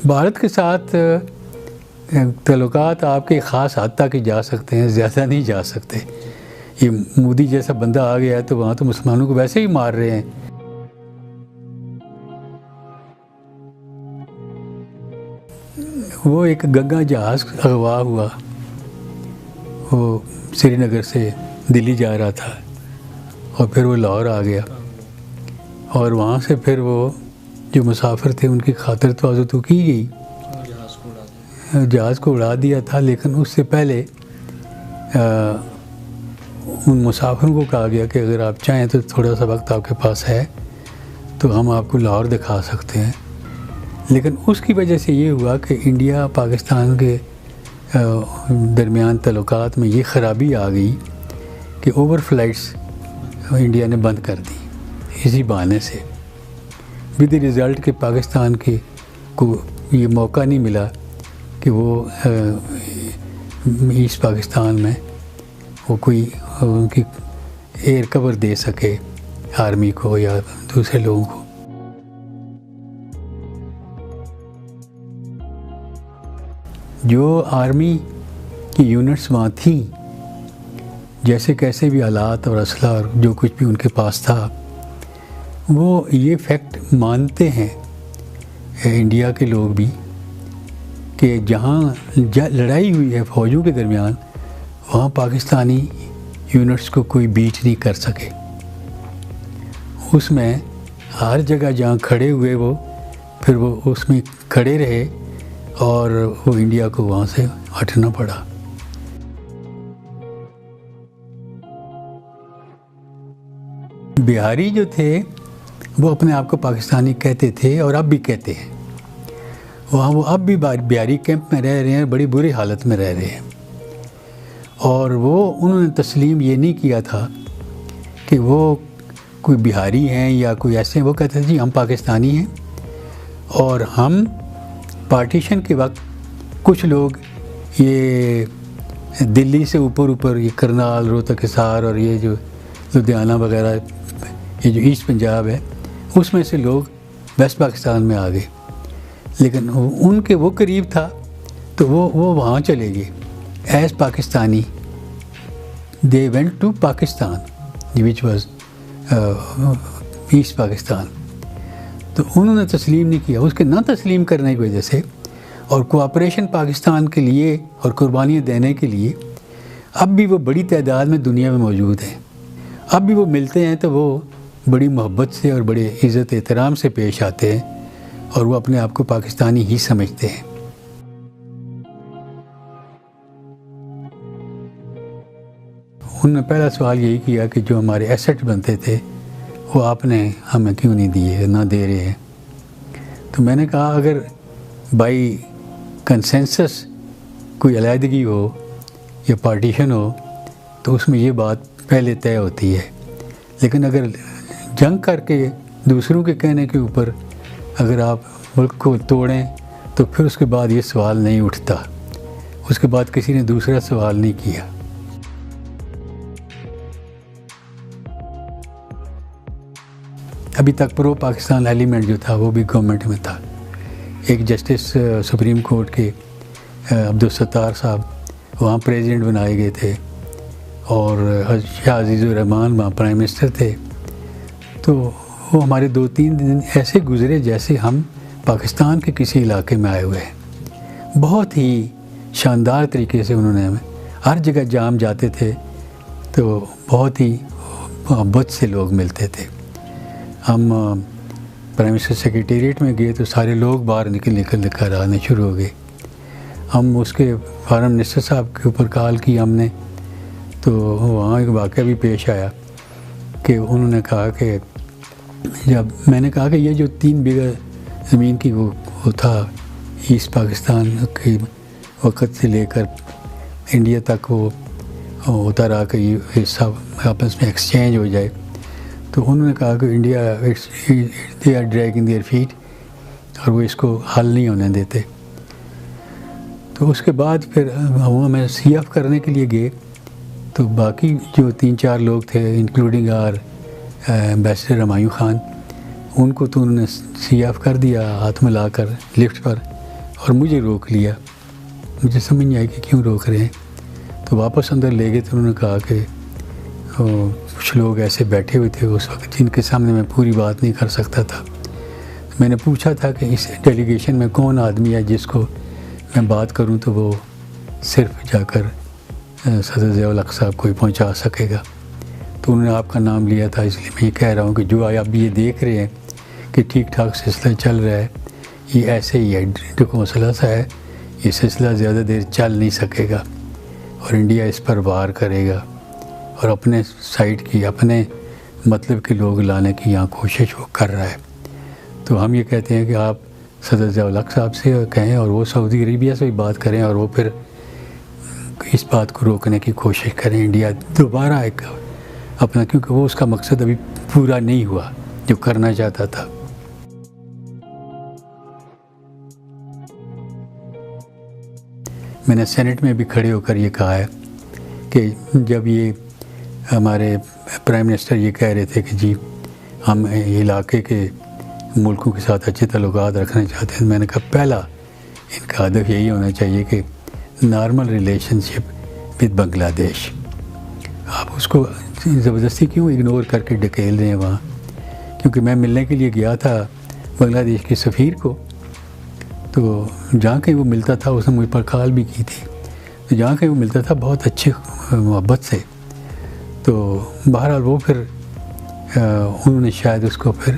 بھارت کے ساتھ تعلقات آپ کے خاص حد تک ہی جا سکتے ہیں، زیادہ نہیں جا سکتے۔ یہ مودی جیسا بندہ آ گیا ہے تو وہاں تو مسلمانوں کو ویسے ہی مار رہے ہیں۔ وہ ایک گنگا جہاز اغوا ہوا، وہ سری نگر سے دلی جا رہا تھا اور پھر وہ لاہور آ گیا، اور وہاں سے پھر وہ جو مسافر تھے ان کی خاطر تواضع تو کی گئی، جہاز کو اڑا دیا تھا، لیکن اس سے پہلے ان مسافروں کو کہا گیا کہ اگر آپ چاہیں تو تھوڑا سا وقت آپ کے پاس ہے تو ہم آپ کو لاہور دکھا سکتے ہیں۔ لیکن اس کی وجہ سے یہ ہوا کہ انڈیا پاکستان کے درمیان تعلقات میں یہ خرابی آ گئی کہ اوور فلائٹس انڈیا نے بند کر دی اسی بہانے سے، ود رزلٹ کہ پاکستان کے کو یہ موقع نہیں ملا کہ وہ ایسٹ پاکستان میں وہ کوئی ان کی ایئر کور دے سکے آرمی کو یا دوسرے لوگوں کو۔ جو آرمی کی یونٹس وہاں تھیں، جیسے کیسے بھی آلات اور اسلحہ اور جو کچھ بھی ان کے پاس تھا، وہ یہ فیکٹ مانتے ہیں انڈیا کے لوگ بھی کہ جہاں لڑائی ہوئی ہے فوجوں کے درمیان، وہاں پاکستانی یونٹس کو کوئی بیٹ نہیں کر سکے۔ اس میں ہر جگہ جہاں کھڑے ہوئے وہ پھر وہ اس میں کھڑے رہے اور وہ انڈیا کو وہاں سے ہٹنا پڑا۔ بہاری جو تھے وہ اپنے آپ کو پاکستانی کہتے تھے اور اب بھی کہتے ہیں، وہاں وہ اب بھی بہاری کیمپ میں رہ رہے ہیں، بڑی بری حالت میں رہ رہے ہیں، اور وہ انہوں نے تسلیم یہ نہیں کیا تھا کہ وہ کوئی بہاری ہیں یا کوئی ایسے ہیں، وہ کہتے ہیں جی ہم پاکستانی ہیں، اور ہم پارٹیشن کے وقت کچھ لوگ یہ دلی سے اوپر یہ کرنال، روہتک حصار اور یہ جو لدھیانہ وغیرہ، یہ جو ایسٹ پنجاب ہے، اس میں سے لوگ ویسٹ پاکستان میں آ گئے، لیکن ان کے وہ قریب تھا تو وہ وہاں چلے گئے as Pakistani. They went to Pakistan which was East Pakistan. تو انہوں نے تسلیم نہیں کیا، اس کے نہ تسلیم کرنے کی وجہ سے اور کوآپریشن پاکستان کے لیے اور قربانیاں دینے کے لیے اب بھی وہ بڑی تعداد میں دنیا میں موجود ہیں۔ اب بھی وہ ملتے ہیں تو وہ بڑی محبت سے اور بڑے عزت احترام سے پیش آتے ہیں، اور وہ اپنے آپ کو پاکستانی ہی سمجھتے ہیں۔ انہوں نے پہلا سوال یہی کیا کہ جو ہمارے ایسٹ بنتے تھے وہ آپ نے ہمیں کیوں نہیں دیے، نہ دے رہے ہیں۔ تو میں نے کہا اگر بائی کنسنسس کوئی علیحدگی ہو یا پارٹیشن ہو تو اس میں یہ بات پہلے طے ہوتی ہے، لیکن اگر جنگ کر کے دوسروں کے کہنے کے اوپر اگر آپ ملک کو توڑیں تو پھر اس کے بعد یہ سوال نہیں اٹھتا، اس کے بعد کسی نے دوسرا سوال نہیں کیا۔ ابھی تک پرو پاکستان ایلیمنٹ جو تھا وہ بھی گورنمنٹ میں تھا۔ ایک جسٹس سپریم کورٹ کے عبدالستار صاحب وہاں پریزیڈنٹ بنائے گئے تھے، اور شاہ عزیز الرحمان وہاں پرائم منسٹر تھے۔ تو وہ ہمارے 2-3 دن ایسے گزرے جیسے ہم پاکستان کے کسی علاقے میں آئے ہوئے ہیں۔ بہت ہی شاندار طریقے سے انہوں نے ہمیں ہر جگہ جام جاتے تھے تو بہت ہی محبت سے لوگ ملتے تھے۔ ہم پرائم منسٹر سیکریٹریٹ میں گئے تو سارے لوگ باہر نکل کر آنے شروع ہو گئے۔ ہم اس کے فارن منسٹر صاحب کے اوپر کال کی ہم نے، تو وہاں ایک واقعہ بھی پیش آیا کہ انہوں نے کہا کہ جب میں نے کہا کہ یہ جو 3 بیگھہ زمین کی وہ تھا ایسٹ پاکستان کے وقت سے لے کر انڈیا تک وہ ہوتا رہا کہ یہ حصہ آپس میں ایکسچینج ہو جائے، تو انہوں نے کہا کہ India they are dragging their feet, اور وہ اس کو حل نہیں ہونے دیتے۔ تو اس کے بعد پھر ہمیں سی ایف کرنے کے لیے گئے، تو باقی جو 3-4 لوگ تھے including our ambassador Humayun Khan, ان کو تو انہوں نے سی ایف کر دیا ہاتھ ملا کر لفٹ پر، اور مجھے روک لیا. مجھے سمجھ نہیں آئی کہ کیوں روک رہے ہیں. تو واپس اندر لے گئے تو انہوں نے کہا کہ کچھ لوگ ایسے بیٹھے ہوئے تھے اس وقت جن کے سامنے میں پوری بات نہیں کر سکتا تھا. میں نے پوچھا تھا کہ اس ڈیلیگیشن میں کون آدمی ہے جس کو میں بات کروں تو وہ صرف جا کر صدر ضیاء الحق صاحب کو ہی پہنچا سکے گا. تو انہوں نے آپ کا نام لیا تھا. اس لیے میں یہ کہہ رہا ہوں کہ جو آپ یہ دیکھ رہے ہیں کہ ٹھیک ٹھاک سلسلہ چل رہا ہے، یہ ایسے ہی ہے. دیکھو مسئلہ سا ہے، یہ سلسلہ زیادہ دیر چل نہیں سکے گا اور انڈیا اس پر وار کرے گا اور اپنے سائڈ کی اپنے مطلب کے لوگ لانے کی یہاں کوشش وہ کر رہا ہے. تو ہم یہ کہتے ہیں کہ آپ صدر ضیاء الحق صاحب سے کہیں اور وہ سعودی عربیہ سے بھی بات کریں اور وہ پھر اس بات کو روکنے کی کوشش کریں انڈیا دوبارہ ایک اپنا، کیونکہ وہ اس کا مقصد ابھی پورا نہیں ہوا جو کرنا چاہتا تھا. میں نے سینٹ میں بھی کھڑے ہو کر یہ کہا ہے کہ جب یہ ہمارے پرائم منسٹر یہ کہہ رہے تھے کہ جی ہم علاقے کے ملکوں کے ساتھ اچھے تعلقات رکھنا چاہتے ہیں، میں نے کہا پہلا ان کا ہدف یہی ہونا چاہیے کہ نارمل ریلیشن شپ وتھ بنگلہ دیش. آپ اس کو زبردستی کیوں اگنور کر کے ڈھکیل رہے ہیں وہاں؟ کیونکہ میں ملنے کے لیے گیا تھا بنگلہ دیش کے سفیر کو، تو جہاں کہیں وہ ملتا تھا اس نے مجھ پر کال بھی کی تھی، تو جہاں کہیں وہ ملتا تھا بہت اچھے محبت سے. تو بہرحال وہ پھر انہوں نے شاید اس کو پھر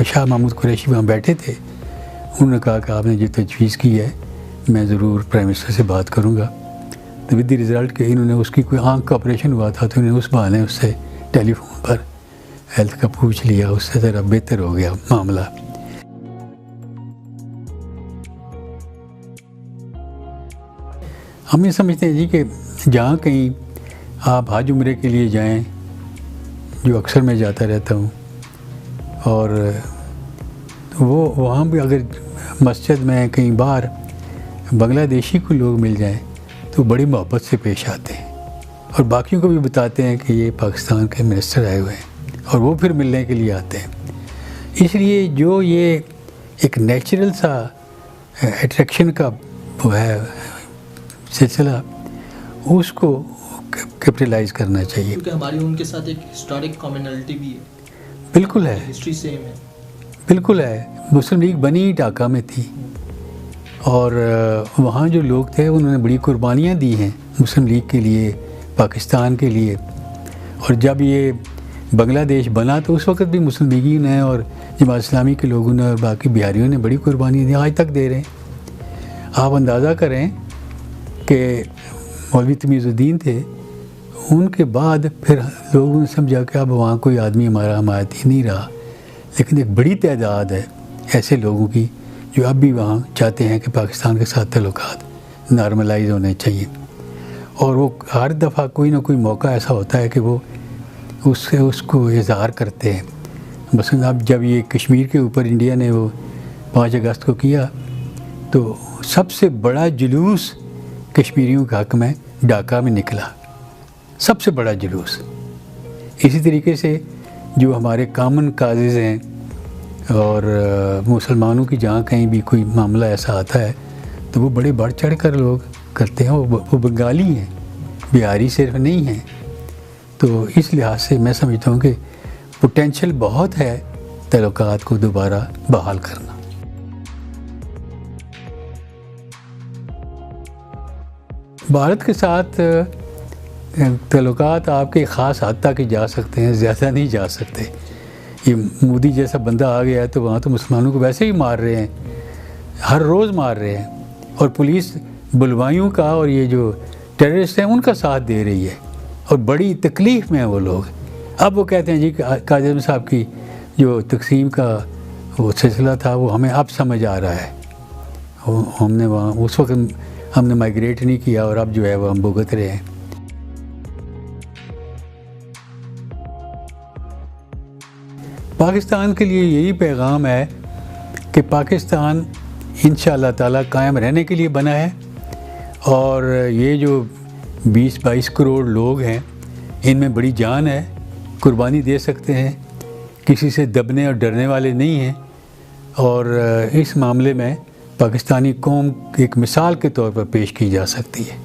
شاہ محمود قریشی وہاں بیٹھے تھے، انہوں نے کہا کہ آپ نے جو تجویز کی ہے میں ضرور پرائم منسٹر سے بات کروں گا. تو ود دی رزلٹ کہ انہوں نے اس کی کوئی آنکھ کا آپریشن ہوا تھا تو انہوں نے اس بہانے اس سے ٹیلی فون پر ہیلتھ کا پوچھ لیا، اس سے ذرا بہتر ہو گیا معاملہ. ہم یہ سمجھتے ہیں جی کہ جہاں کہیں آپ حج عمرے کے لیے جائیں، جو اکثر میں جاتا رہتا ہوں، اور وہ وہاں بھی اگر مسجد میں کہیں باہر بنگلہ دیشی کو لوگ مل جائیں تو بڑی محبت سے پیش آتے ہیں اور باقیوں کو بھی بتاتے ہیں کہ یہ پاکستان کے منسٹر آئے ہوئے ہیں اور وہ پھر ملنے کے لیے آتے ہیں. اس لیے جو یہ ایک نیچرل سا اٹریکشن کا وہ ہے سلسلہ، اس کو کیپٹلائز کرنا چاہیے. کیونکہ ہماری ان کے ساتھ ایک ہسٹورک کامنلٹی بھی ہے. بالکل ہے، ہسٹری سیم ہے. بالکل ہے. مسلم لیگ بنی ڈھاکہ میں تھی اور وہاں جو لوگ تھے انہوں نے بڑی قربانیاں دی ہیں مسلم لیگ کے لیے، پاکستان کے لیے. اور جب یہ بنگلہ دیش بنا تو اس وقت بھی مسلم لیگی نے اور جماعت اسلامی کے لوگوں نے اور باقی بہاریوں نے بڑی قربانیاں دی، آج تک دے رہے ہیں. آپ اندازہ کریں کہ مولوی تمیز الدین تھے، ان کے بعد پھر لوگوں نے سمجھا کہ اب وہاں کوئی آدمی ہمارا حمایتی نہیں رہا، لیکن ایک بڑی تعداد ہے ایسے لوگوں کی جو اب بھی وہاں چاہتے ہیں کہ پاکستان کے ساتھ تعلقات نارملائز ہونے چاہیے. اور وہ ہر دفعہ کوئی نہ کوئی موقع ایسا ہوتا ہے کہ وہ اس کو اظہار کرتے ہیں. مثلا اب جب یہ کشمیر کے اوپر انڈیا نے وہ 5 اگست کو کیا تو سب سے بڑا جلوس کشمیریوں کے حق میں ڈھاکہ میں نکلا، سب سے بڑا جلوس. اسی طریقے سے جو ہمارے کامن کازز ہیں اور مسلمانوں کی جہاں کہیں بھی کوئی معاملہ ایسا آتا ہے تو وہ بڑے بڑھ چڑھ کر لوگ کرتے ہیں. وہ بنگالی ہیں، بہاری صرف نہیں ہیں. تو اس لحاظ سے میں سمجھتا ہوں کہ پوٹینشل بہت ہے تعلقات کو دوبارہ بحال کرنا. بھارت کے ساتھ تعلقات آپ کے خاص حد تک ہی جا سکتے ہیں، زیادہ نہیں جا سکتے. یہ مودی جیسا بندہ آ گیا ہے تو وہاں تو مسلمانوں کو ویسے ہی مار رہے ہیں، ہر روز مار رہے ہیں، اور پولیس بلوائیوں کا اور یہ جو ٹیررسٹ ہیں ان کا ساتھ دے رہی ہے اور بڑی تکلیف میں ہیں وہ لوگ. اب وہ کہتے ہیں جی کہ قائد اعظم صاحب کی جو تقسیم کا وہ سلسلہ تھا وہ ہمیں اب سمجھ آ رہا ہے. ہم نے وہاں اس وقت ہم نے مائگریٹ نہیں کیا اور اب جو ہے وہ ہم بھگت رہے ہیں. پاکستان کے لیے یہی پیغام ہے کہ پاکستان انشاءاللہ تعالیٰ قائم رہنے کے لیے بنا ہے، اور یہ جو 20-22 کروڑ لوگ ہیں ان میں بڑی جان ہے، قربانی دے سکتے ہیں، کسی سے دبنے اور ڈرنے والے نہیں ہیں. اور اس معاملے میں پاکستانی قوم ایک مثال کے طور پر پیش کی جا سکتی ہے.